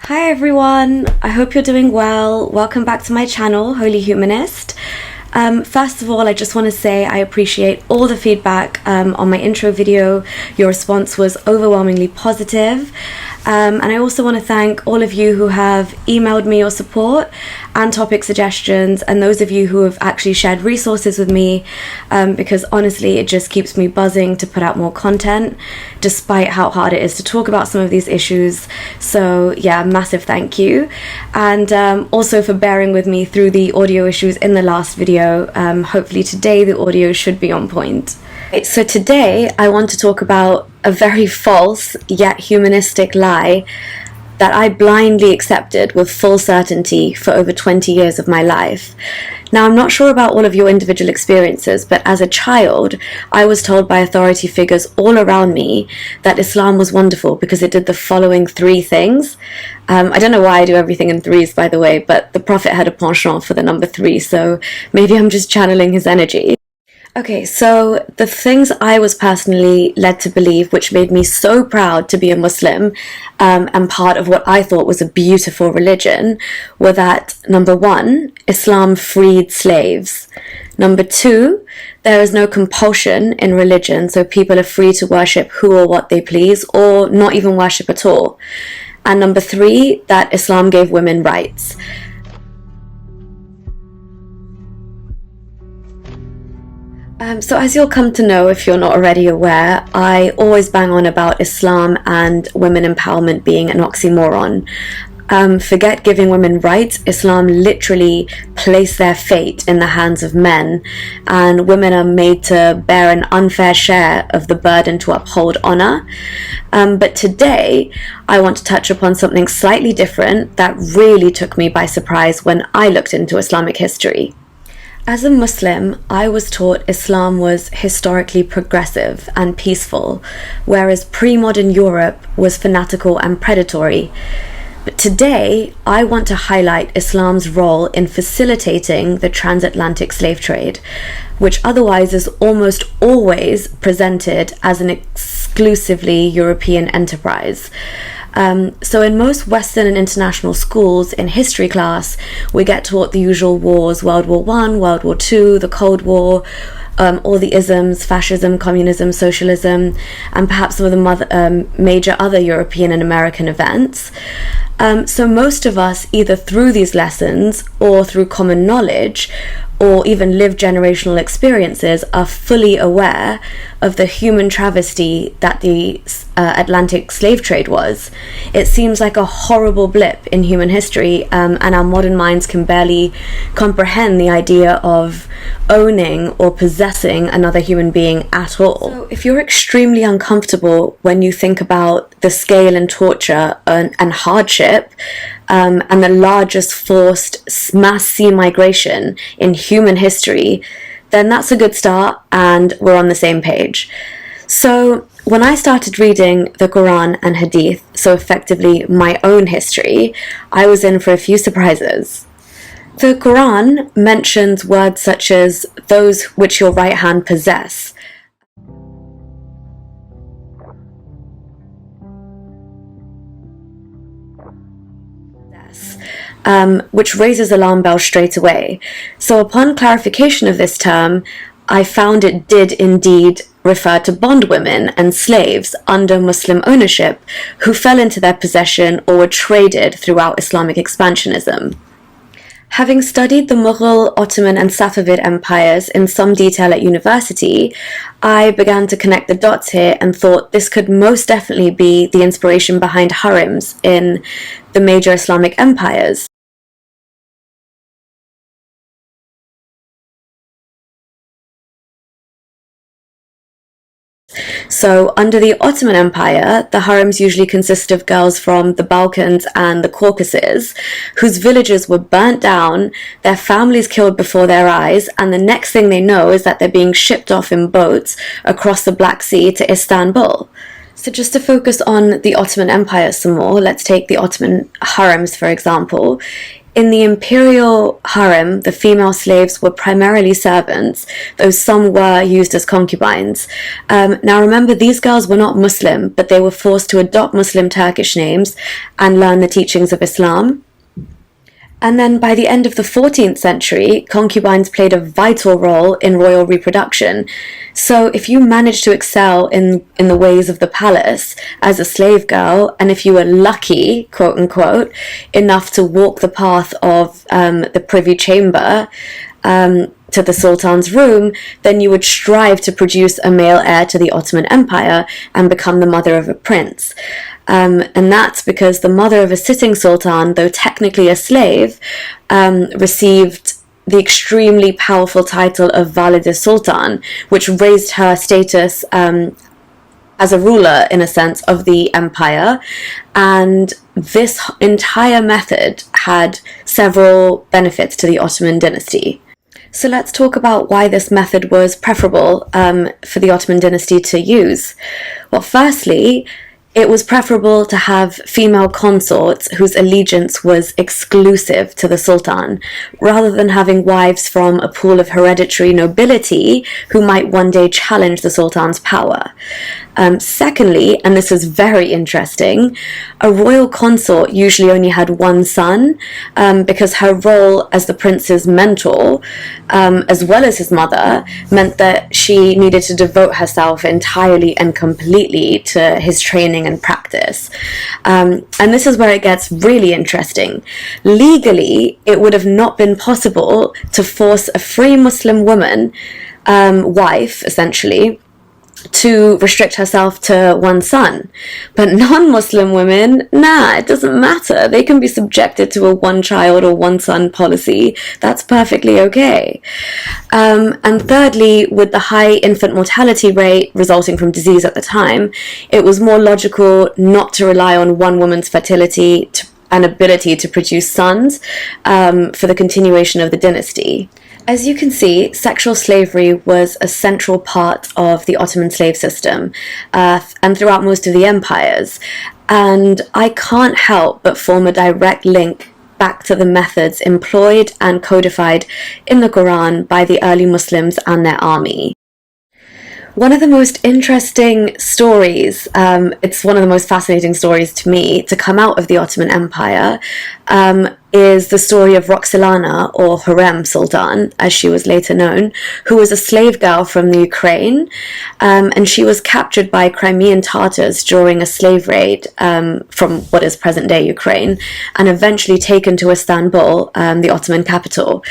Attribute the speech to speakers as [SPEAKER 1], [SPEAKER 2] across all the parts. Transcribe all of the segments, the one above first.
[SPEAKER 1] Hi everyone, I hope you're doing well. Welcome back to my channel, Holy Humanist. First of all, I just want to say I appreciate all the feedback on my intro video. Your response was overwhelmingly positive. And I also want to thank all of you who have emailed me your support and topic suggestions, and those of you who have actually shared resources with me, because honestly it just keeps me buzzing to put out more content despite how hard it is to talk about some of these issues. So yeah, massive thank you. And also for bearing with me through the audio issues in the last video. Hopefully today the audio should be on point. So today I want to talk about a very false yet humanistic lie that I blindly accepted with full certainty for over 20 years of my life. Now, I'm not sure about all of your individual experiences, but as a child, I was told by authority figures all around me that Islam was wonderful because it did the following three things. I don't know why I do everything in threes, by the way, but the Prophet had a penchant for the number three, so maybe I'm just channeling his energy. Okay, so the things I was personally led to believe, which made me so proud to be a Muslim and part of what I thought was a beautiful religion, were that, number one, Islam freed slaves. Number two, there is no compulsion in religion, so people are free to worship who or what they please, or not even worship at all. And number three, that Islam gave women rights. So as you'll come to know if you're not already aware, I always bang on about Islam and women empowerment being an oxymoron. Forget giving women rights, Islam literally placed their fate in the hands of men, and women are made to bear an unfair share of the burden to uphold honor. But today, I want to touch upon something slightly different that really took me by surprise when I looked into Islamic history. As a Muslim, I was taught Islam was historically progressive and peaceful, whereas pre-modern Europe was fanatical and predatory. But today, I want to highlight Islam's role in facilitating the transatlantic slave trade, which otherwise is almost always presented as an exclusively European enterprise. So in most Western and international schools in history class, we get taught the usual wars: World War I, World War II, the Cold War, all the isms, fascism, communism, socialism, and perhaps some of the major other European and American events. So most of us, either through these lessons or through common knowledge, or even lived generational experiences, are fully aware of the human travesty that the Atlantic slave trade was. It seems like a horrible blip in human history, and our modern minds can barely comprehend the idea of owning or possessing another human being at all. So if you're extremely uncomfortable when you think about the scale and torture and hardship, and the largest forced mass sea migration in human history, then that's a good start and we're on the same page. So when I started reading the Quran and Hadith, so effectively my own history, I was in for a few surprises. The Quran mentions words such as those which your right hand possess, which raises alarm bells straight away. So upon clarification of this term, I found it did indeed refer to bondwomen and slaves under Muslim ownership who fell into their possession or were traded throughout Islamic expansionism. Having studied the Mughal, Ottoman and Safavid empires in some detail at university, I began to connect the dots here and thought this could most definitely be the inspiration behind harems in the major Islamic empires. So under the Ottoman Empire, the harems usually consisted of girls from the Balkans and the Caucasus, whose villages were burnt down, their families killed before their eyes, and the next thing they know is that they're being shipped off in boats across the Black Sea to Istanbul. So just to focus on the Ottoman Empire some more, let's take the Ottoman harems for example. in the imperial harem, the female slaves were primarily servants, though some were used as concubines. Now remember, these girls were not Muslim, but they were forced to adopt Muslim Turkish names and learn the teachings of Islam. And then by the end of the 14th century, concubines played a vital role in royal reproduction. So if you managed to excel in the ways of the palace as a slave girl, and if you were lucky, quote unquote, enough to walk the path of the privy chamber to the Sultan's room, then you would strive to produce a male heir to the Ottoman Empire and become the mother of a prince. And that's because the mother of a sitting sultan, though technically a slave, received the extremely powerful title of Valide Sultan, which raised her status as a ruler, in a sense, of the empire. And this entire method had several benefits to the Ottoman dynasty. So let's talk about why this method was preferable for the Ottoman dynasty to use. Well, firstly, it was preferable to have female consorts whose allegiance was exclusive to the Sultan, rather than having wives from a pool of hereditary nobility who might one day challenge the Sultan's power. Secondly, and this is very interesting, a royal consort usually only had one son, because her role as the prince's mentor, as well as his mother, meant that she needed to devote herself entirely and completely to his training and practice. And this is where it gets really interesting. Legally, it would have not been possible to force a free Muslim woman, wife, essentially, to restrict herself to one son. But non-Muslim women, it doesn't matter. They can be subjected to a one-child or one-son policy. That's perfectly okay. And thirdly, with the high infant mortality rate resulting from disease at the time, it was more logical not to rely on one woman's fertility and ability to produce sons for the continuation of the dynasty. As you can see, sexual slavery was a central part of the Ottoman slave system and throughout most of the empires. And I can't help but form a direct link back to the methods employed and codified in the Quran by the early Muslims and their army. One of the most interesting stories, it's one of the most fascinating stories to me to come out of the Ottoman Empire, is the story of Roxilana, or Hurrem Sultan, as she was later known, who was a slave girl from the Ukraine, and she was captured by Crimean Tatars during a slave raid from what is present-day Ukraine, and eventually taken to Istanbul, the Ottoman capital.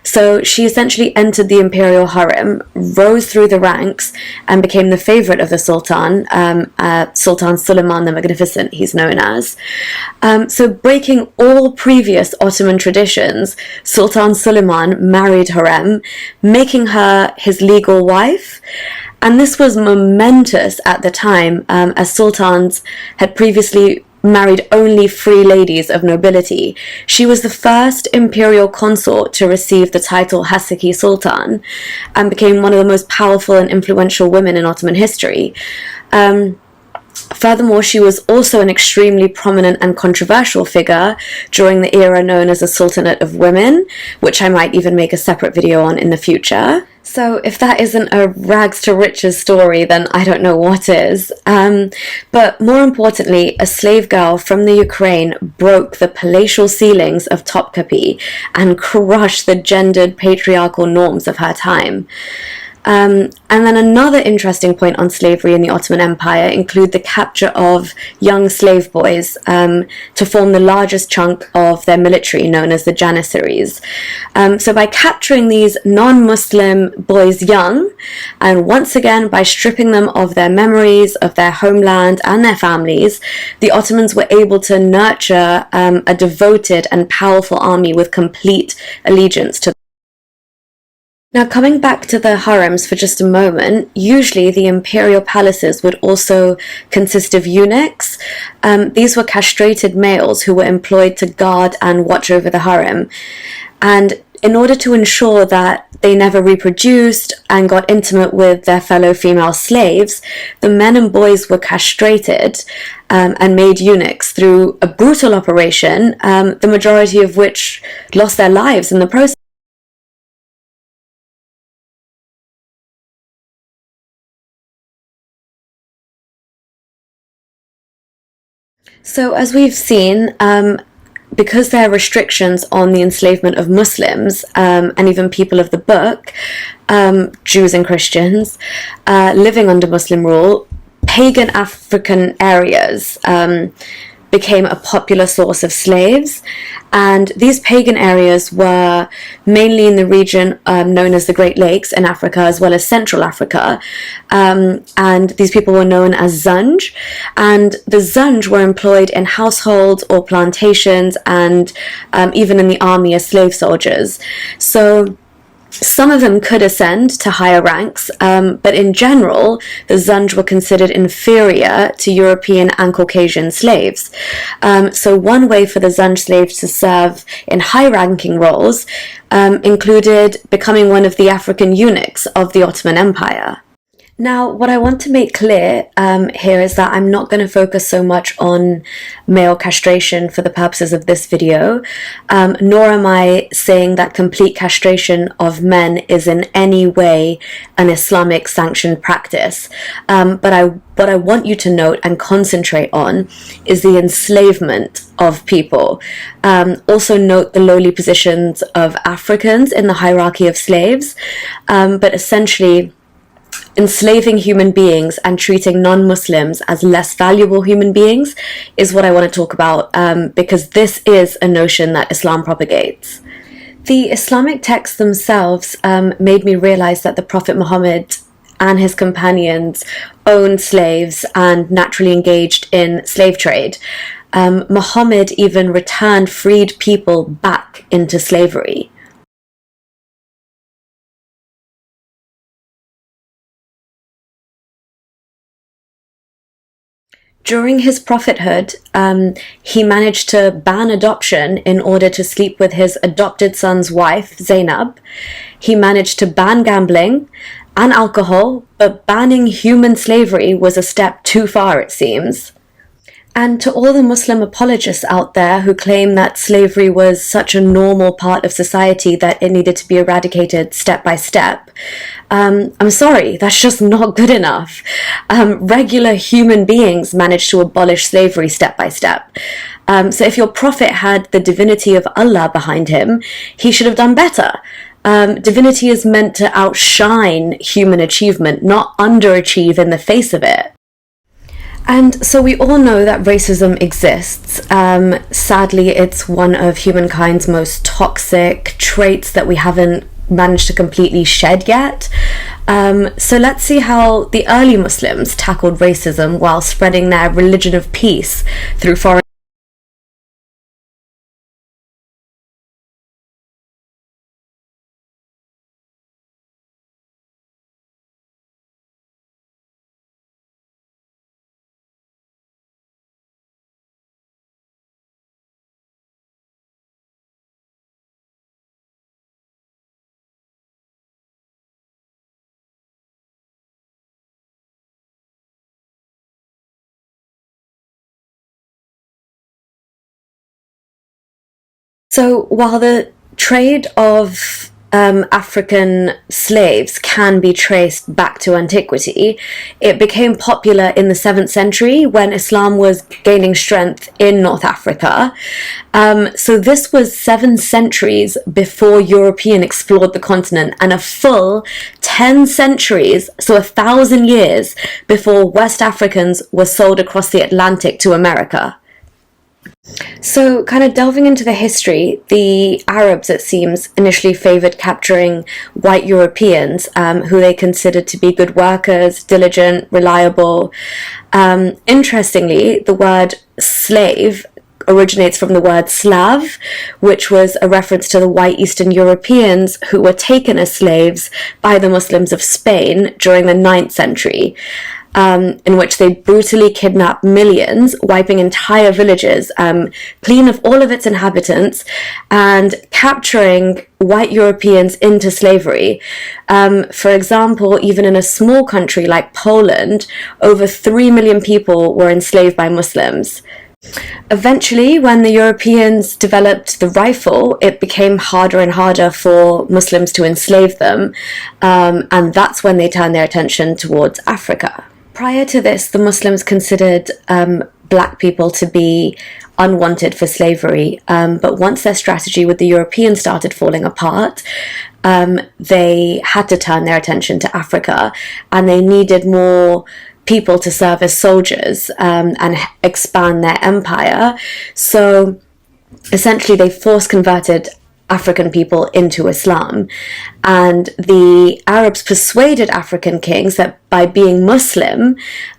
[SPEAKER 1] So she essentially entered the imperial harem, rose through the ranks, and became the favorite of the Sultan, Sultan Suleiman the Magnificent, he's known as. So breaking all previous Ottoman traditions, Sultan Suleiman married Hurrem, making her his legal wife. And this was momentous at the time, as sultans had previously married only free ladies of nobility. She was the first imperial consort to receive the title Haseki Sultan, and became one of the most powerful and influential women in Ottoman history. Furthermore, she was also an extremely prominent and controversial figure during the era known as the Sultanate of Women, which I might even make a separate video on in the future. So if that isn't a rags to riches story, then I don't know what is. But more importantly, a slave girl from the Ukraine broke the palatial ceilings of Topkapi and crushed the gendered patriarchal norms of her time. And then another interesting point on slavery in the Ottoman Empire include the capture of young slave boys to form the largest chunk of their military, known as the Janissaries. So by capturing these non-Muslim boys young, and once again by stripping them of their memories, of their homeland and their families, the Ottomans were able to nurture a devoted and powerful army with complete allegiance to. Now, coming back to the harems for just a moment, usually the imperial palaces would also consist of eunuchs. These were castrated males who were employed to guard and watch over the harem. And in order to ensure that they never reproduced and got intimate with their fellow female slaves, the men and boys were castrated and made eunuchs through a brutal operation, the majority of which lost their lives in the process. So, as we've seen, because there are restrictions on the enslavement of Muslims and even people of the book, Jews and Christians, living under Muslim rule, pagan African areas became a popular source of slaves, and these pagan areas were mainly in the region known as the Great Lakes in Africa, as well as Central Africa, and these people were known as Zanj, and the Zanj were employed in households or plantations, and even in the army as slave soldiers. So some of them could ascend to higher ranks, but in general, the Zanj were considered inferior to European and Caucasian slaves. So one way for the Zanj slaves to serve in high-ranking roles included becoming one of the African eunuchs of the Ottoman Empire. Now, what I want to make clear here is that I'm not going to focus so much on male castration for the purposes of this video, nor am I saying that complete castration of men is in any way an Islamic sanctioned practice. But what I want you to note and concentrate on is the enslavement of people. Also note the lowly positions of Africans in the hierarchy of slaves, but essentially enslaving human beings and treating non-Muslims as less valuable human beings is what I want to talk about, because this is a notion that Islam propagates. The Islamic texts themselves made me realize that the Prophet Muhammad and his companions owned slaves and naturally engaged in slave trade. Muhammad even returned freed people back into slavery. During his prophethood, he managed to ban adoption in order to sleep with his adopted son's wife, Zainab. He managed to ban gambling and alcohol, but banning human slavery was a step too far, it seems. And to all the Muslim apologists out there who claim that slavery was such a normal part of society that it needed to be eradicated step by step, I'm sorry, that's just not good enough. Regular human beings managed to abolish slavery step by step. So if your prophet had the divinity of Allah behind him, he should have done better. Divinity is meant to outshine human achievement, not underachieve in the face of it. And so we all know that racism exists. Sadly, it's one of humankind's most toxic traits that we haven't managed to completely shed yet. So let's see how the early Muslims tackled racism while spreading their religion of peace through foreign. So while the trade of African slaves can be traced back to antiquity, it became popular in the 7th century when Islam was gaining strength in North Africa. So this was 7 centuries before European explored the continent, and a full 10 centuries, so 1,000 years, before West Africans were sold across the Atlantic to America. So, kind of delving into the history, the Arabs, it seems, initially favoured capturing white Europeans, who they considered to be good workers, diligent, reliable. Interestingly, the word slave originates from the word Slav, which was a reference to the white Eastern Europeans who were taken as slaves by the Muslims of Spain during the 9th century. in which they brutally kidnapped millions, wiping entire villages clean of all of its inhabitants, and capturing white Europeans into slavery. For example, even in a small country like Poland, over 3 million people were enslaved by Muslims. Eventually, when the Europeans developed the rifle, it became harder and harder for Muslims to enslave them, and that's when they turned their attention towards Africa. Prior to this, the Muslims considered black people to be unwanted for slavery, but once their strategy with the Europeans started falling apart, they had to turn their attention to Africa, and they needed more people to serve as soldiers and expand their empire. So essentially they force converted African people into Islam, and the Arabs persuaded African kings that by being Muslim,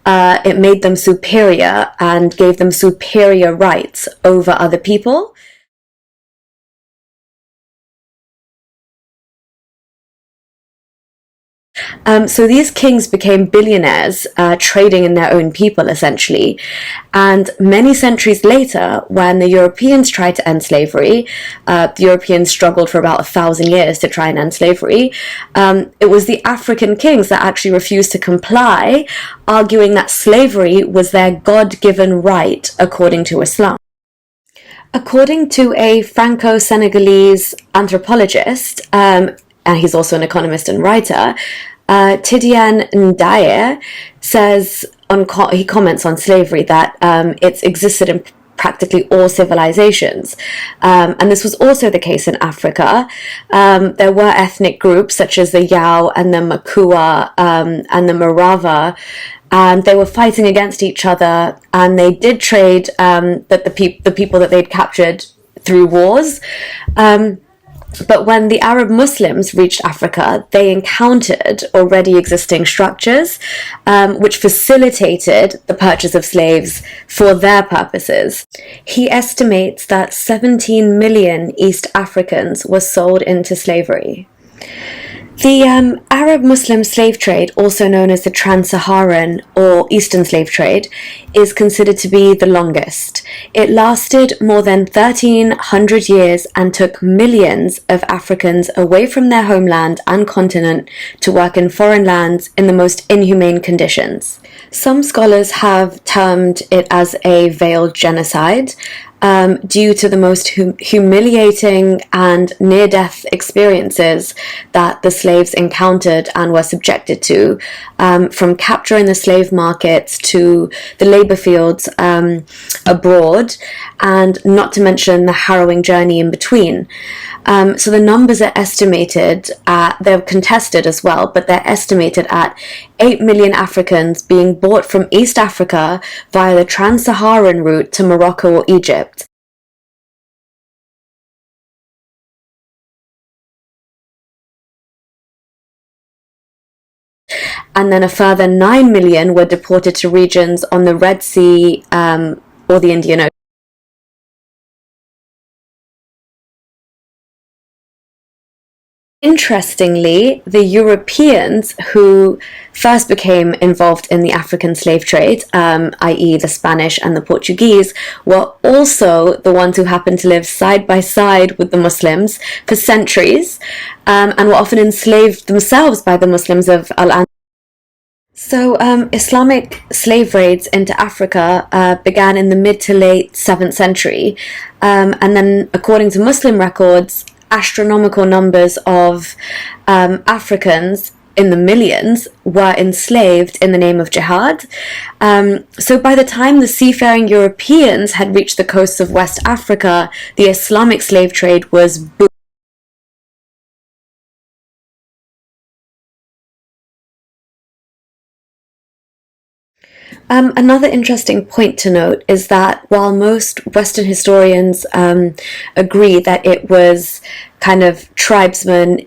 [SPEAKER 1] it made them superior and gave them superior rights over other people. So these kings became billionaires, trading in their own people, essentially. And many centuries later, when the Europeans tried to end slavery, the Europeans struggled for about 1,000 years to try and end slavery. It was the African kings that actually refused to comply, arguing that slavery was their God-given right according to Islam. According to a Franco-Senegalese anthropologist, and he's also an economist and writer, Tidiane Ndaye says, he comments on slavery that it's existed in practically all civilizations. And this was also the case in Africa. There were ethnic groups such as the Yao and the Makua and the Marava, and they were fighting against each other, and they did trade the people that they'd captured through wars. But when the Arab Muslims reached Africa, they encountered already existing structures, which facilitated the purchase of slaves for their purposes. He estimates that 17 million East Africans were sold into slavery. The Arab-Muslim slave trade, also known as the Trans-Saharan or Eastern slave trade, is considered to be the longest. It lasted more than 1,300 years and took millions of Africans away from their homeland and continent to work in foreign lands in the most inhumane conditions. Some scholars have termed it as a veiled genocide, due to the most humiliating and near-death experiences that the slaves encountered and were subjected to, from capture in the slave markets to the labor fields abroad, and not to mention the harrowing journey in between. So the numbers are estimated they're contested as well, but they're estimated at 8 million Africans being bought from East Africa via the Trans-Saharan route to Morocco or Egypt. And then a further 9 million were deported to regions on the Red Sea or the Indian Ocean. Interestingly, the Europeans who first became involved in the African slave trade, i.e. the Spanish and the Portuguese, were also the ones who happened to live side by side with the Muslims for centuries, and were often enslaved themselves by the Muslims of Al-Andalus. So Islamic slave raids into Africa began in the mid to late 7th century, and then according to Muslim records, astronomical numbers of Africans in the millions were enslaved in the name of jihad. So by the time the seafaring Europeans had reached the coasts of West Africa, the Islamic slave trade was booming. Another interesting point to note is that while most Western historians agree that it was kind of tribesmen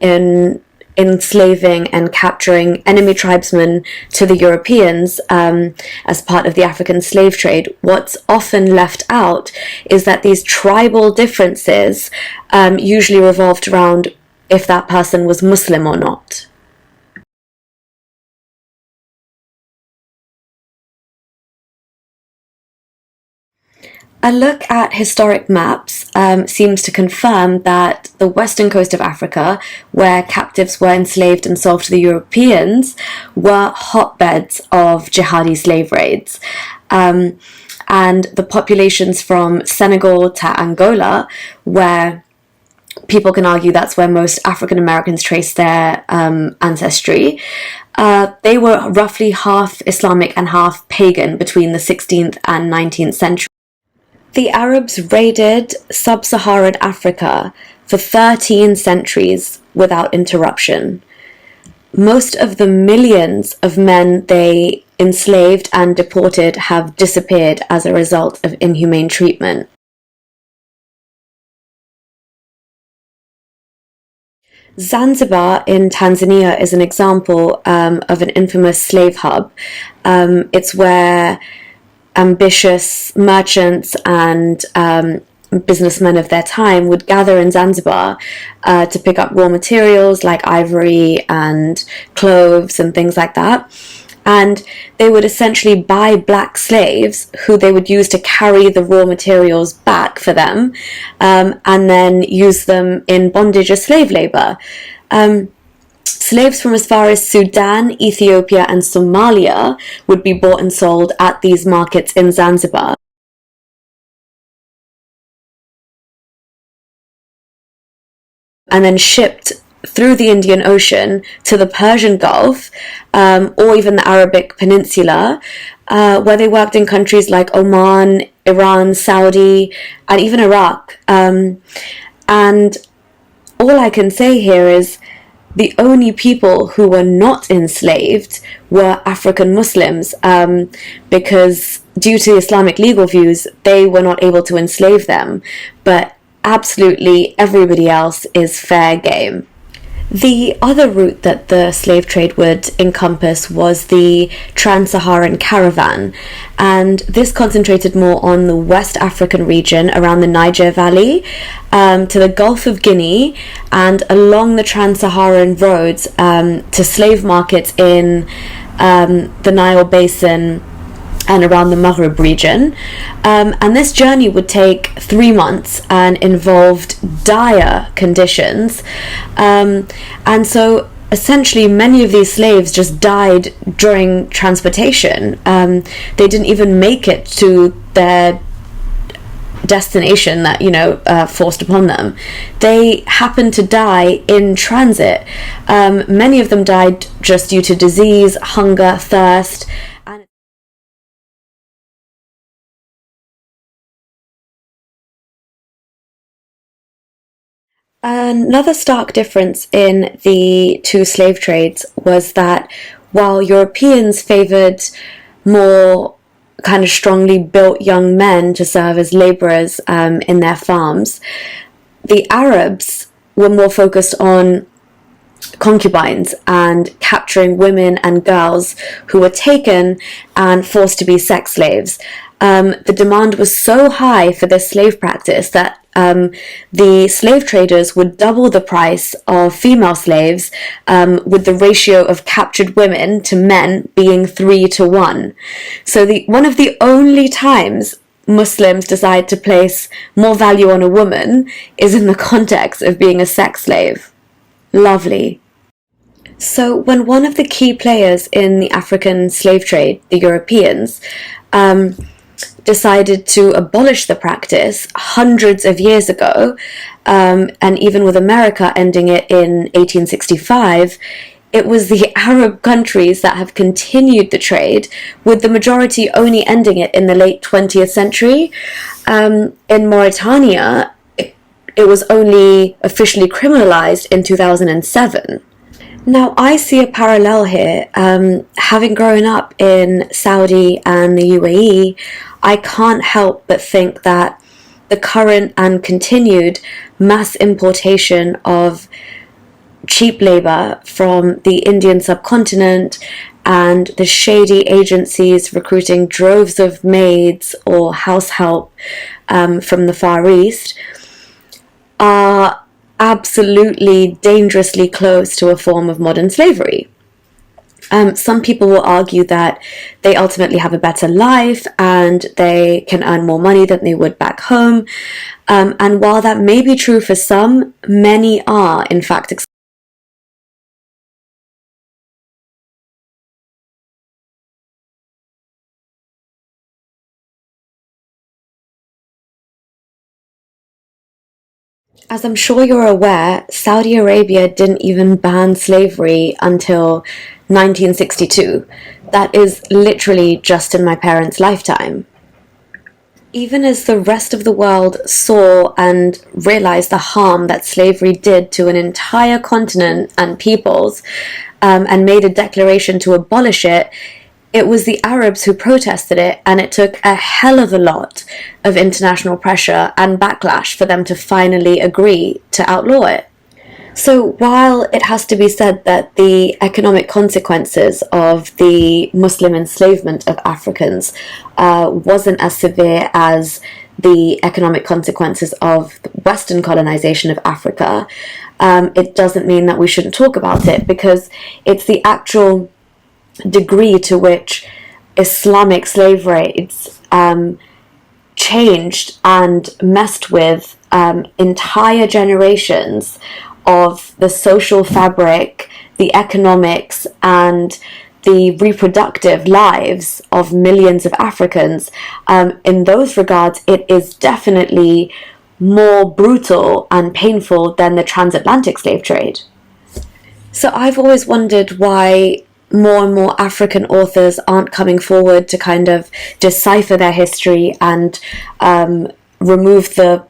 [SPEAKER 1] enslaving and capturing enemy tribesmen to the Europeans as part of the African slave trade, what's often left out is that these tribal differences usually revolved around if that person was Muslim or not. A look at historic maps seems to confirm that the western coast of Africa, where captives were enslaved and sold to the Europeans, were hotbeds of jihadi slave raids. And the populations from Senegal to Angola, where people can argue that's where most African Americans trace their ancestry, they were roughly half Islamic and half pagan between the 16th and 19th century. The Arabs raided sub-Saharan Africa for 13 centuries without interruption. Most of the millions of men they enslaved and deported have disappeared as a result of inhumane treatment. Zanzibar in Tanzania is an example of an infamous slave hub. It's where ambitious merchants and businessmen of their time would gather in Zanzibar to pick up raw materials like ivory and cloves and things like that. And they would essentially buy black slaves who they would use to carry the raw materials back for them, and then use them in bondage as slave labor. Slaves from as far as Sudan, Ethiopia, and Somalia would be bought and sold at these markets in Zanzibar. And then shipped through the Indian Ocean to the Persian Gulf, or even the Arabic Peninsula, where they worked in countries like Oman, Iran, Saudi, and even Iraq. And all I can say here is the only people who were not enslaved were African Muslims, because due to Islamic legal views, they were not able to enslave them. But absolutely everybody else is fair game. The other route that the slave trade would encompass was the trans-Saharan caravan, and this concentrated more on the West African region around the Niger Valley, to the Gulf of Guinea, and along the trans-Saharan roads to slave markets in the Nile Basin and around the Maghreb region. And this journey would take 3 months and involved dire conditions. And so essentially many of these slaves just died during transportation. They didn't even make it to their destination that, forced upon them. They happened to die in transit. Many of them died just due to disease, hunger, thirst. Another stark difference in the two slave trades was that while Europeans favoured more kind of strongly built young men to serve as labourers in their farms, the Arabs were more focused on concubines and capturing women and girls who were taken and forced to be sex slaves. The demand was so high for this slave practice that the slave traders would double the price of female slaves, with the ratio of captured women to men being 3 to 1. So one of the only times Muslims decide to place more value on a woman is in the context of being a sex slave. Lovely. So when one of the key players in the African slave trade, the Europeans, decided to abolish the practice hundreds of years ago, and even with America ending it in 1865, it was the Arab countries that have continued the trade, with the majority only ending it in the late 20th century. In Mauritania, it was only officially criminalized in 2007. Now, I see a parallel here. Having grown up in Saudi and the UAE, I can't help but think that the current and continued mass importation of cheap labor from the Indian subcontinent and the shady agencies recruiting droves of maids or house help from the Far East are absolutely dangerously close to a form of modern slavery. Some people will argue that they ultimately have a better life and they can earn more money than they would back home. And while that may be true for some, many are, in fact, as I'm sure you're aware, Saudi Arabia didn't even ban slavery until 1962. That is literally just in my parents' lifetime. Even as the rest of the world saw and realized the harm that slavery did to an entire continent and peoples, and made a declaration to abolish it, it was the Arabs who protested it, and it took a hell of a lot of international pressure and backlash for them to finally agree to outlaw it. So while it has to be said that the economic consequences of the Muslim enslavement of Africans wasn't as severe as the economic consequences of Western colonization of Africa, it doesn't mean that we shouldn't talk about it, because it's the actual degree to which Islamic slave rates changed and messed with entire generations of the social fabric, the economics, and the reproductive lives of millions of Africans. In those regards, it is definitely more brutal and painful than the transatlantic slave trade. So I've always wondered why more and more African authors aren't coming forward to kind of decipher their history and remove the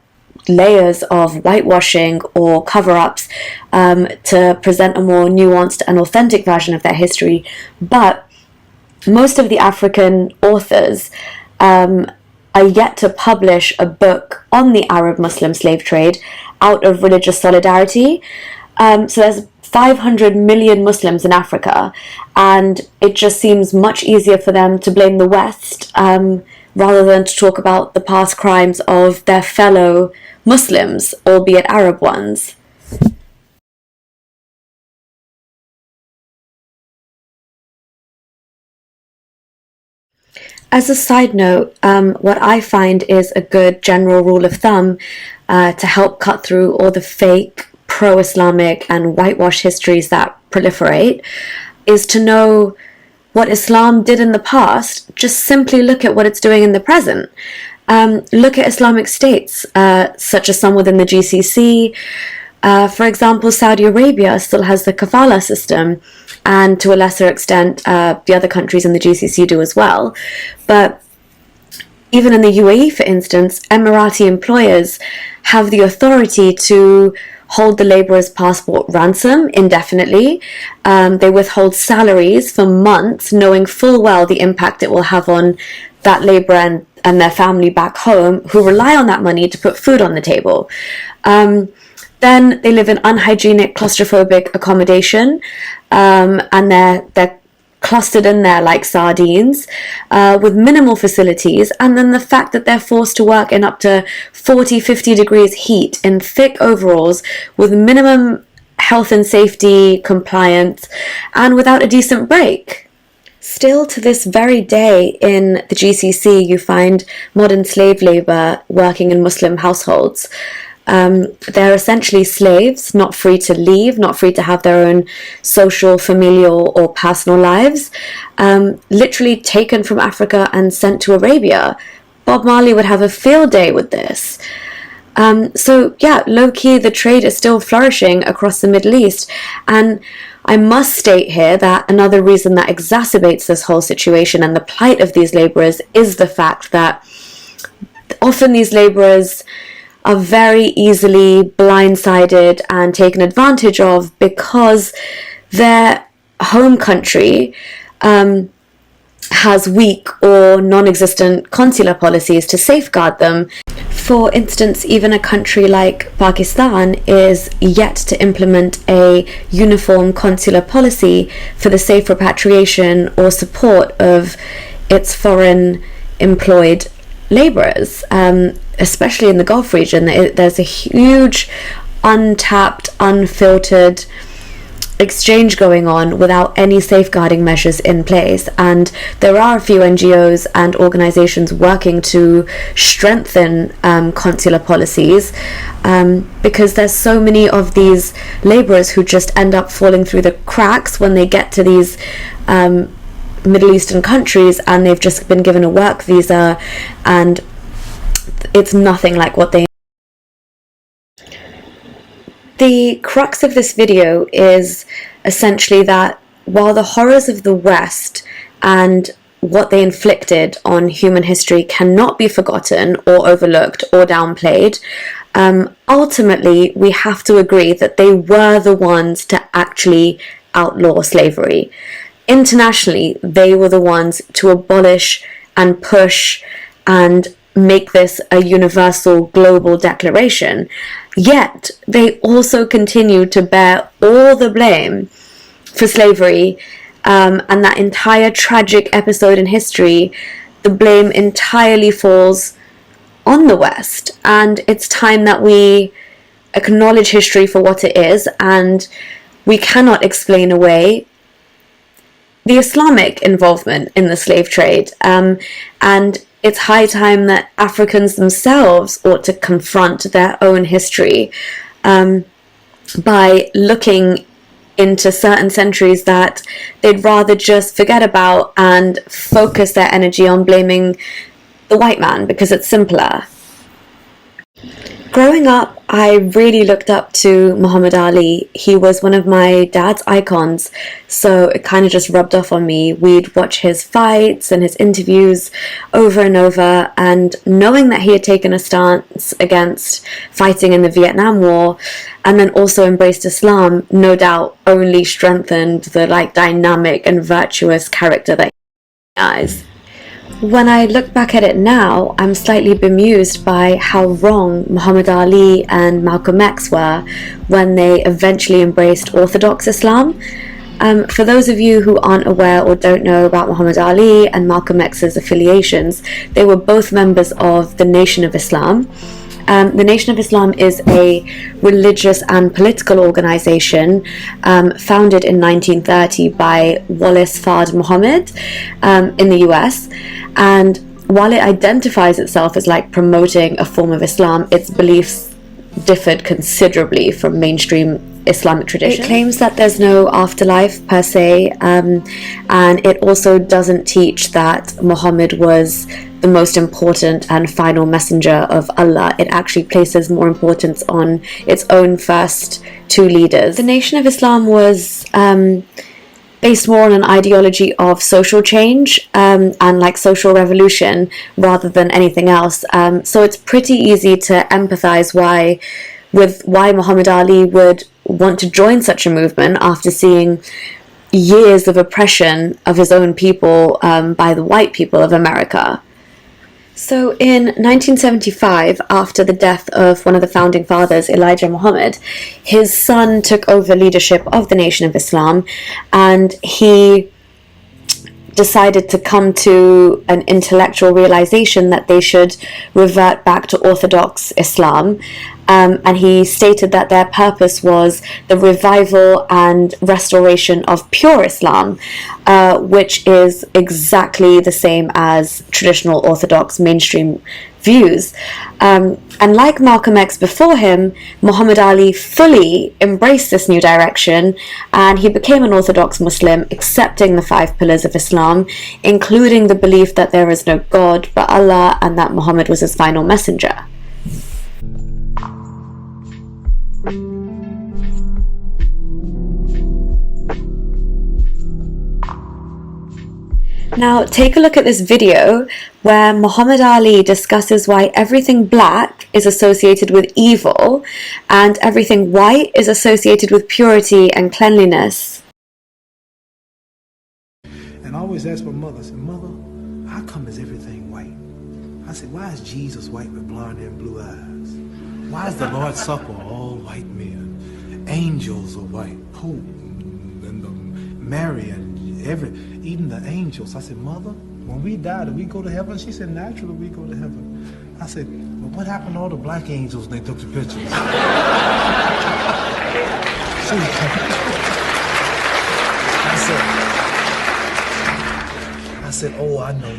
[SPEAKER 1] layers of whitewashing or cover-ups to present a more nuanced and authentic version of their history. But most of the African authors are yet to publish a book on the Arab-Muslim slave trade out of religious solidarity. So there's 500 million Muslims in Africa, and it just seems much easier for them to blame the West rather than to talk about the past crimes of their fellow Muslims, albeit Arab ones. As a side note, what I find is a good general rule of thumb to help cut through all the fake pro-Islamic and whitewash histories that proliferate is to know what Islam did in the past. Just simply look at what it's doing in the present. Look at Islamic states, such as some within the GCC. For example, Saudi Arabia still has the kafala system, and to a lesser extent, the other countries in the GCC do as well. But even in the UAE, for instance, Emirati employers have the authority to hold the labourer's passport ransom indefinitely. They withhold salaries for months, knowing full well the impact it will have on that labourer and their family back home, who rely on that money to put food on the table. Then they live in unhygienic, claustrophobic accommodation, and they're clustered in there like sardines, with minimal facilities. And then the fact that they're forced to work in up to 40, 50 degrees heat in thick overalls with minimum health and safety compliance and without a decent break. Still to this very day in the GCC, you find modern slave labour working in Muslim households. They're essentially slaves, not free to leave, not free to have their own social, familial, or personal lives, literally taken from Africa and sent to Arabia. Bob Marley would have a field day with this. So yeah, low-key, the trade is still flourishing across the Middle East. And I must state here that another reason that exacerbates this whole situation and the plight of these labourers is the fact that often these labourers are very easily blindsided and taken advantage of because their home country has weak or non-existent consular policies to safeguard them. For instance, even a country like Pakistan is yet to implement a uniform consular policy for the safe repatriation or support of its foreign employed labourers, especially in the Gulf region. There's a huge, untapped, unfiltered exchange going on without any safeguarding measures in place. And there are a few NGOs and organizations working to strengthen consular policies, because there's so many of these laborers who just end up falling through the cracks when they get to these Middle Eastern countries, and they've just been given a work visa, and it's nothing like what they. The crux of this video is essentially that while the horrors of the West and what they inflicted on human history cannot be forgotten or overlooked or downplayed, ultimately we have to agree that they were the ones to actually outlaw slavery. Internationally, they were the ones to abolish and push and make this a universal global declaration. Yet they also continue to bear all the blame for slavery, and that entire tragic episode in history. The blame entirely falls on the West, and it's time that we acknowledge history for what it is, and we cannot explain away the Islamic involvement in the slave trade, and it's high time that Africans themselves ought to confront their own history by looking into certain centuries that they'd rather just forget about and focus their energy on blaming the white man because it's simpler. Growing up, I really looked up to Muhammad Ali. He was one of my dad's icons, so it kind of just rubbed off on me. We'd watch his fights and his interviews over and over, and knowing that he had taken a stance against fighting in the Vietnam War and then also embraced Islam, no doubt only strengthened the dynamic and virtuous character that he has. When I look back at it now, I'm slightly bemused by how wrong Muhammad Ali and Malcolm X were when they eventually embraced Orthodox Islam. For those of you who aren't aware or don't know about Muhammad Ali and Malcolm X's affiliations, they were both members of the Nation of Islam. The Nation of Islam is a religious and political organization founded in 1930 by Wallace Fard Muhammad in the US. And while it identifies itself as promoting a form of Islam, its beliefs differed considerably from mainstream Islamic tradition. It claims that there's no afterlife per se, and it also doesn't teach that Muhammad was the most important and final messenger of Allah. It actually places more importance on its own first two leaders. The Nation of Islam was based more on an ideology of social change and social revolution rather than anything else. So it's pretty easy to empathize why Muhammad Ali would want to join such a movement after seeing years of oppression of his own people by the white people of America. So in 1975, after the death of one of the founding fathers, Elijah Muhammad, his son took over leadership of the Nation of Islam, and he decided to come to an intellectual realization that they should revert back to Orthodox Islam. And he stated that their purpose was the revival and restoration of pure Islam, which is exactly the same as traditional Orthodox mainstream views. And like Malcolm X before him, Muhammad Ali fully embraced this new direction, and he became an Orthodox Muslim, accepting the 5 pillars of Islam, including the belief that there is no God but Allah and that Muhammad was his final messenger. Now take a look at this video where Muhammad Ali discusses why everything black is associated with evil and everything white is associated with purity and cleanliness.
[SPEAKER 2] And I always ask my mother, I said, Mother, how come is everything white? I said, why is Jesus white with blonde hair and blue eyes? Why is the Lord's Supper all white men? Angels are white, Pope and Mary and even the angels. I said, Mother, when we die, do we go to heaven? She said, naturally we go to heaven. I said, but what happened to all the black angels when they took the pictures? I said, oh, I know.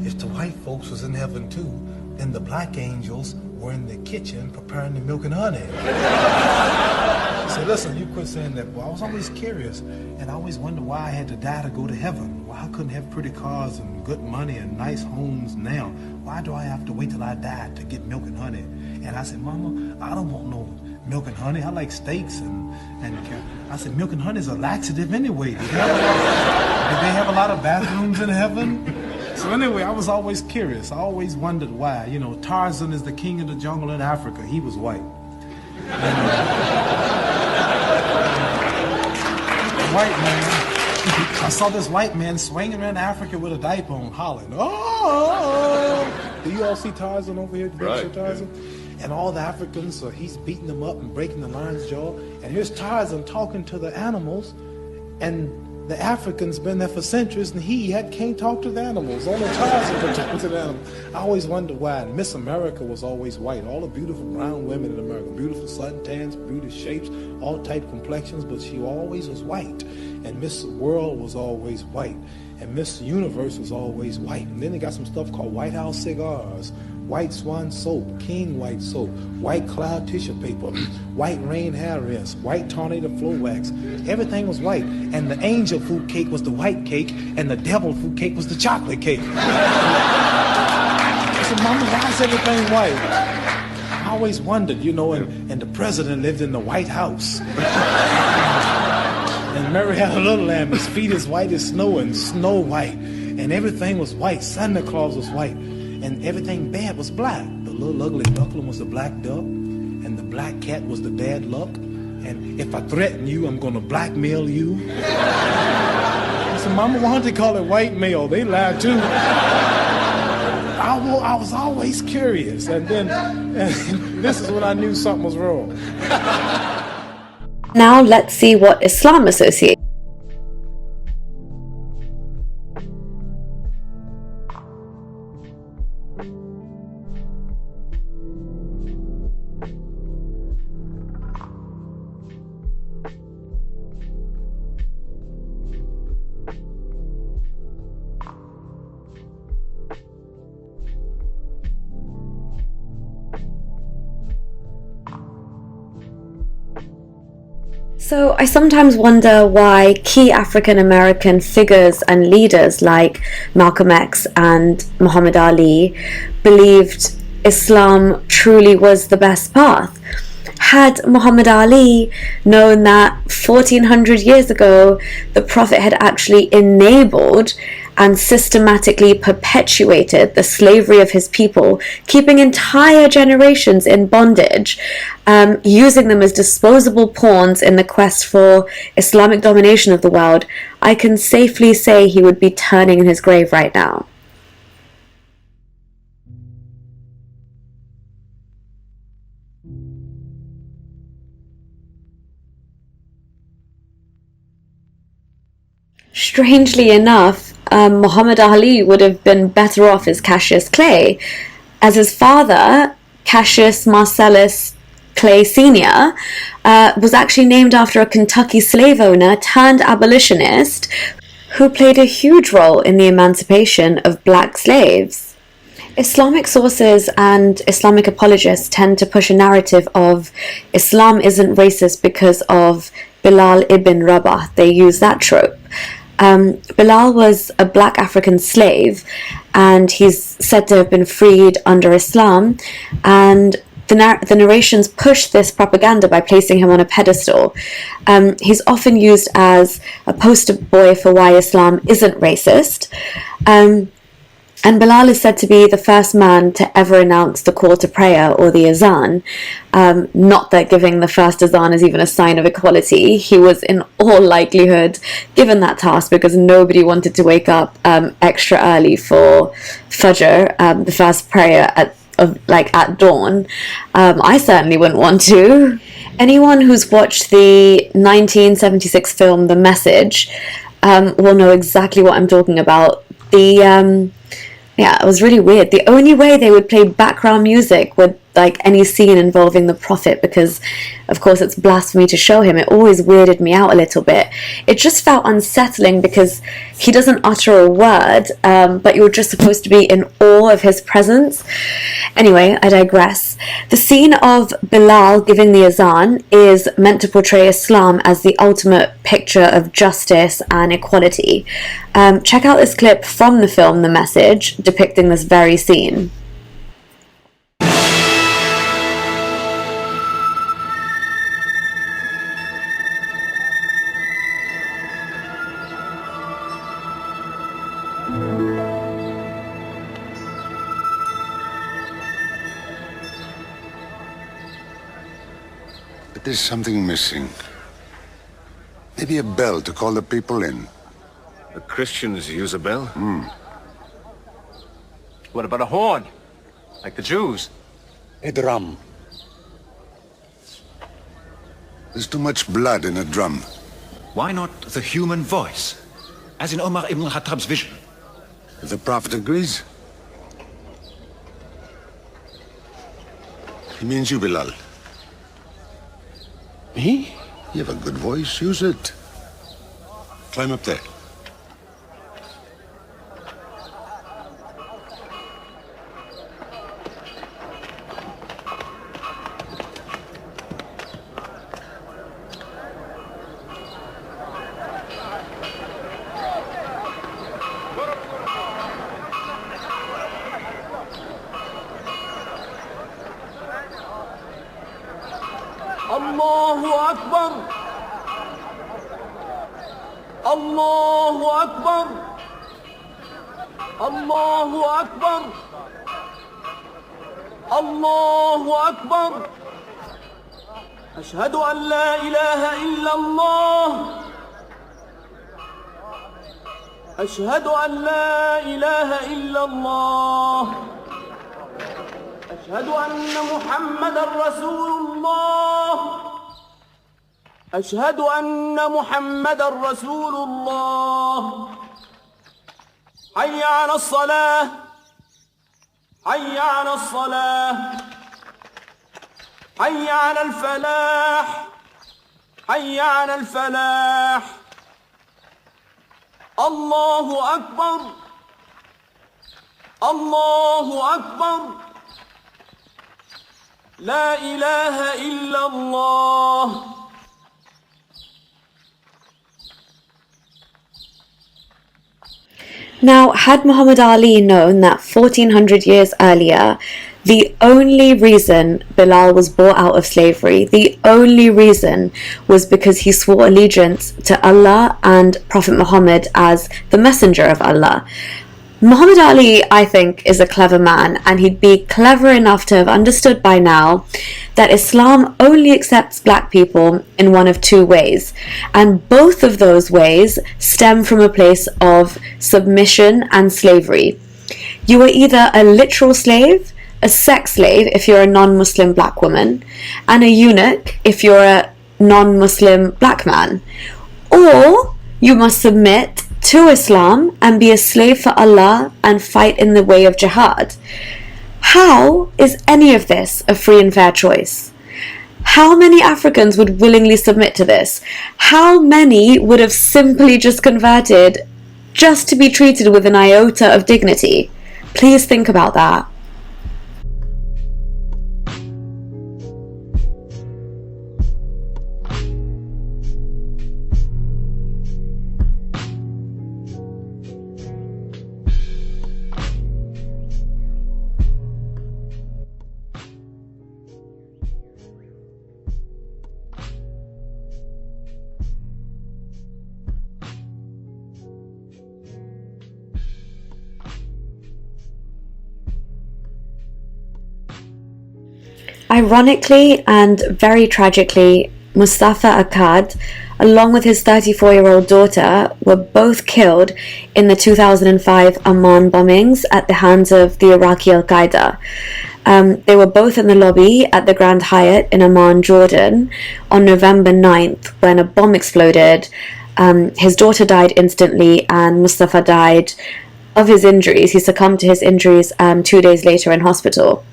[SPEAKER 2] If the white folks was in heaven too, then the black angels were in the kitchen preparing the milk and honey. I said, listen, you quit saying that, boy. I was always curious, and I always wondered why I had to die to go to heaven. Why I couldn't have pretty cars and good money and nice homes now. Why do I have to wait till I die to get milk and honey? And I said, Mama, I don't want no milk and honey. I like steaks and I said, milk and honey is a laxative anyway. Did they have a lot of bathrooms in heaven? So anyway, I was always curious. I always wondered why. You know, Tarzan is the king of the jungle in Africa. He was white. White man. I saw this white man swinging around Africa with a diaper on, hollering. Oh! Do you all see Tarzan over here?
[SPEAKER 3] Right.
[SPEAKER 2] Tarzan? And all the Africans, so he's beating them up and breaking the lion's jaw. And here's Tarzan talking to the animals, and the Africans been there for centuries, and he can't talk to the animals. Only Tarzan can talk to the animals. I always wondered why. And Miss America was always white. All the beautiful brown women in America, beautiful suntans, beautiful shapes, all type complexions, but she always was white. And Miss World was always white. And Miss Universe was always white. And then they got some stuff called White House cigars, White Swan soap, King White soap, White Cloud tissue paper, White Rain hair rinse, White Tornado flow wax. Everything was white. And the angel food cake was the white cake, and the devil food cake was the chocolate cake. I said, Mama, why is everything white? I always wondered, you know, and the president lived in the White House. And Mary had a little lamb, his feet as white as snow and Snow White. And everything was white. Santa Claus was white. And everything bad was black. The little ugly duckling was the black duck. And the black cat was the bad luck. And if I threaten you, I'm going to blackmail you. I said, Mama, why don't they call it white mail? They lie too. I was always curious. And then this is when I knew something was wrong.
[SPEAKER 1] Now let's see what Islam associates. So I sometimes wonder why key African American figures and leaders like Malcolm X and Muhammad Ali believed Islam truly was the best path. Had Muhammad Ali known that 1400 years ago the Prophet had actually enabled and systematically perpetuated the slavery of his people, keeping entire generations in bondage, using them as disposable pawns in the quest for Islamic domination of the world, I can safely say he would be turning in his grave right now. Strangely enough, Muhammad Ali would have been better off as Cassius Clay, as his father, Cassius Marcellus Clay Sr., was actually named after a Kentucky slave owner turned abolitionist who played a huge role in the emancipation of black slaves. Islamic sources and Islamic apologists tend to push a narrative of Islam isn't racist because of Bilal ibn Rabah. They use that trope. Bilal was a black African slave, and he's said to have been freed under Islam, and the narrations push this propaganda by placing him on a pedestal. He's often used as a poster boy for why Islam isn't racist. And Bilal is said to be the first man to ever announce the call to prayer, or the azan. Not that giving the first azan is even a sign of equality. He was in all likelihood given that task because nobody wanted to wake up extra early for Fajr, the first prayer at dawn. I certainly wouldn't want to. Anyone who's watched the 1976 film The Message will know exactly what I'm talking about. Yeah, it was really weird. The only way they would play background music would like any scene involving the Prophet, because of course it's blasphemy to show him. It always weirded me out a little bit. It just felt unsettling because he doesn't utter a word, but you're just supposed to be in awe of his presence. Anyway, I digress. The scene of Bilal giving the azan is meant to portray Islam as the ultimate picture of justice and equality. Check out this clip from the film The Message depicting this very scene.
[SPEAKER 3] But there's something missing. Maybe a bell to call the people in.
[SPEAKER 4] The Christians use a bell? What about a horn? Like the Jews?
[SPEAKER 3] A drum. There's too much blood in a drum.
[SPEAKER 5] Why not the human voice? As in Omar ibn Khattab's vision.
[SPEAKER 3] If the Prophet agrees. He means you, Bilal.
[SPEAKER 5] Me?
[SPEAKER 3] You have a good voice, use it. Climb up there.
[SPEAKER 6] Allahu Akbar. Allahu Akbar. Allahu Akbar. Allahu Akbar. Ashhadu an la ilaha illa Allah. Ashhadu an la ilaha illa Allah. أشهد أن محمد رسول الله. أشهد أن محمد رسول الله. حي على الصلاة. حي على الصلاة. حي على الفلاح. حي على الفلاح. الله أكبر. الله أكبر. لا إله إلا الله.
[SPEAKER 1] Now, had Muhammad Ali known that 1400 years earlier, the only reason Bilal was bought out of slavery, the only reason was because he swore allegiance to Allah and Prophet Muhammad as the messenger of Allah. Muhammad Ali, I think, is a clever man, and he'd be clever enough to have understood by now that Islam only accepts black people in one of two ways, and both of those ways stem from a place of submission and slavery. You are either a literal slave, a sex slave if you're a non-Muslim black woman, and a eunuch if you're a non-Muslim black man, or you must submit to Islam and be a slave for Allah and fight in the way of jihad. How is any of this a free and fair choice? How many Africans would willingly submit to this? How many would have simply just converted just to be treated with an iota of dignity? Please think about that. Ironically and very tragically, Mustafa Akkad, along with his 34-year-old daughter, were both killed in the 2005 Amman bombings at the hands of the Iraqi Al-Qaeda. They were both in the lobby at the Grand Hyatt in Amman, Jordan, on November 9th when a bomb exploded. His daughter died instantly and Mustafa died of his injuries. He succumbed to his injuries 2 days later in hospital.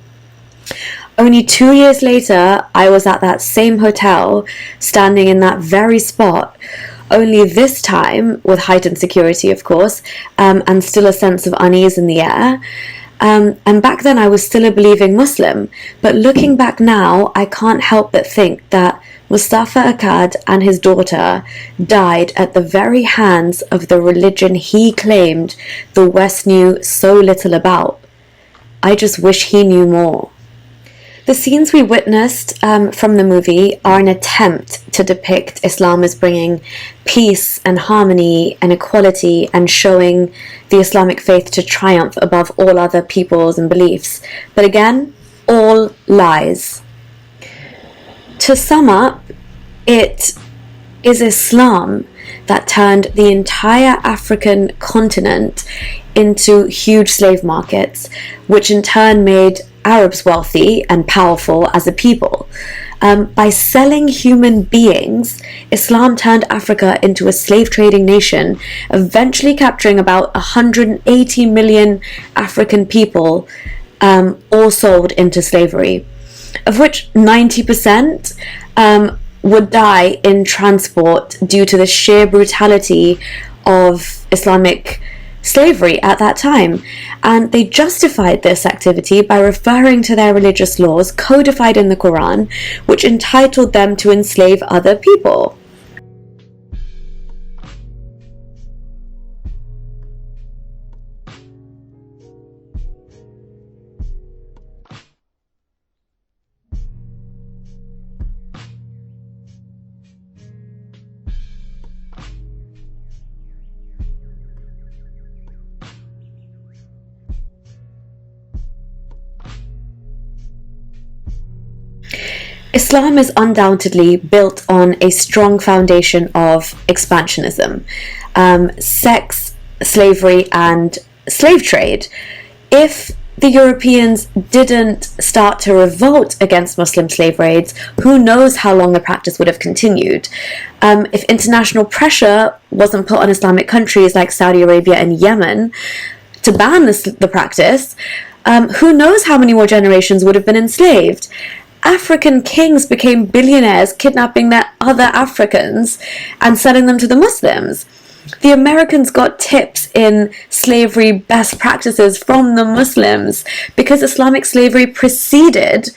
[SPEAKER 1] Only 2 years later, I was at that same hotel, standing in that very spot, only this time with heightened security, of course, and still a sense of unease in the air. And back then I was still a believing Muslim, but looking back now, I can't help but think that Mustafa Akkad and his daughter died at the very hands of the religion he claimed the West knew so little about. I just wish he knew more. The scenes we witnessed from the movie are an attempt to depict Islam as bringing peace and harmony and equality and showing the Islamic faith to triumph above all other peoples and beliefs. But again, all lies. To sum up, it is Islam that turned the entire African continent into huge slave markets, which in turn made Arabs wealthy and powerful as a people. By selling human beings, Islam turned Africa into a slave trading nation, eventually capturing about 180 million African people, all sold into slavery, of which 90% would die in transport due to the sheer brutality of Islamic slavery at that time. And they justified this activity by referring to their religious laws codified in the Quran, which entitled them to enslave other people. Islam is undoubtedly built on a strong foundation of expansionism, sex, slavery, and slave trade. If the Europeans didn't start to revolt against Muslim slave raids, who knows how long the practice would have continued. If international pressure wasn't put on Islamic countries like Saudi Arabia and Yemen to ban the practice, who knows how many more generations would have been enslaved. African kings became billionaires, kidnapping their other Africans and selling them to the Muslims. The Americans got tips in slavery best practices from the Muslims because Islamic slavery preceded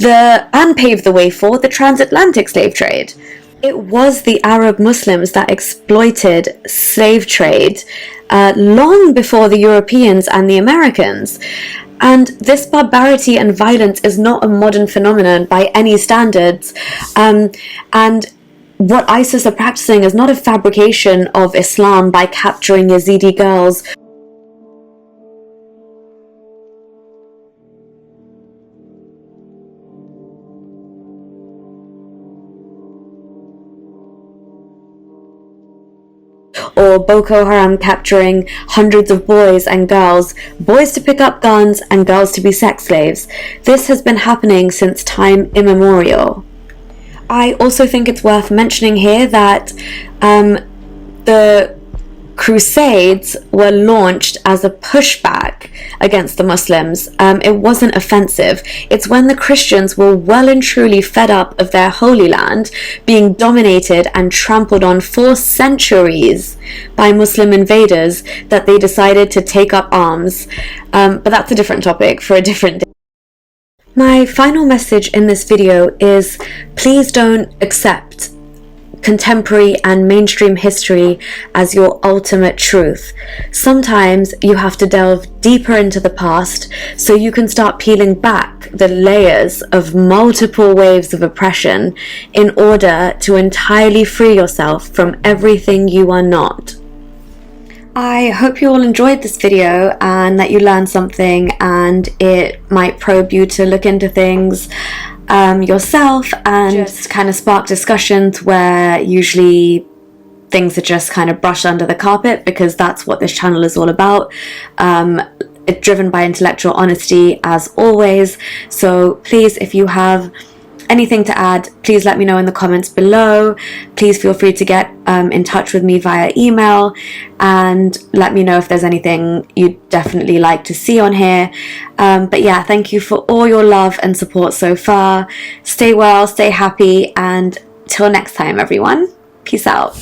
[SPEAKER 1] and paved the way for the transatlantic slave trade. It was the Arab Muslims that exploited slave trade long before the Europeans and the Americans. And this barbarity and violence is not a modern phenomenon by any standards. And what ISIS are practicing is not a fabrication of Islam by capturing Yazidi girls. Or Boko Haram capturing hundreds of boys and girls, boys to pick up guns and girls to be sex slaves. This has been happening since time immemorial. I also think it's worth mentioning here that the Crusades were launched as a pushback against the Muslims. It wasn't offensive. It's when the Christians were well and truly fed up of their Holy Land being dominated and trampled on for centuries by Muslim invaders that they decided to take up arms. But that's a different topic for a different day. My final message in this video is please don't accept contemporary and mainstream history as your ultimate truth. Sometimes you have to delve deeper into the past so you can start peeling back the layers of multiple waves of oppression in order to entirely free yourself from everything you are not. I hope you all enjoyed this video and that you learned something and it might probe you to look into things yourself and just kind of spark discussions where usually things are just kind of brushed under the carpet, because that's what this channel is all about. It's driven by intellectual honesty as always. So please, if you have anything to add, please let me know in the comments below. Please feel free to get in touch with me via email and let me know if there's anything you'd definitely like to see on here. But yeah, thank you for all your love and support so far. Stay well, stay happy, and till next time, everyone. Peace out.